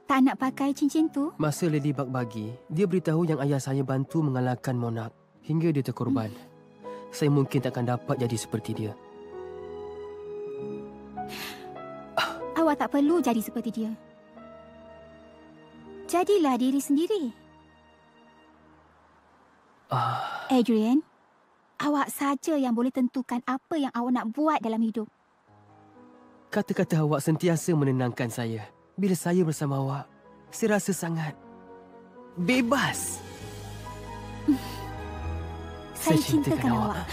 tak nak pakai cincin tu? Masa Ladybug bagi, dia beritahu yang ayah saya bantu mengalahkan Monarch hingga dia terkorban. Saya mungkin takkan dapat jadi seperti dia. Awak tak perlu jadi seperti dia. Jadilah diri sendiri. Adrian, awak saja yang boleh tentukan apa yang awak nak buat dalam hidup. Kata-kata awak sentiasa menenangkan saya. Bila saya bersama awak, saya rasa sangat bebas. Saya cintakan awak.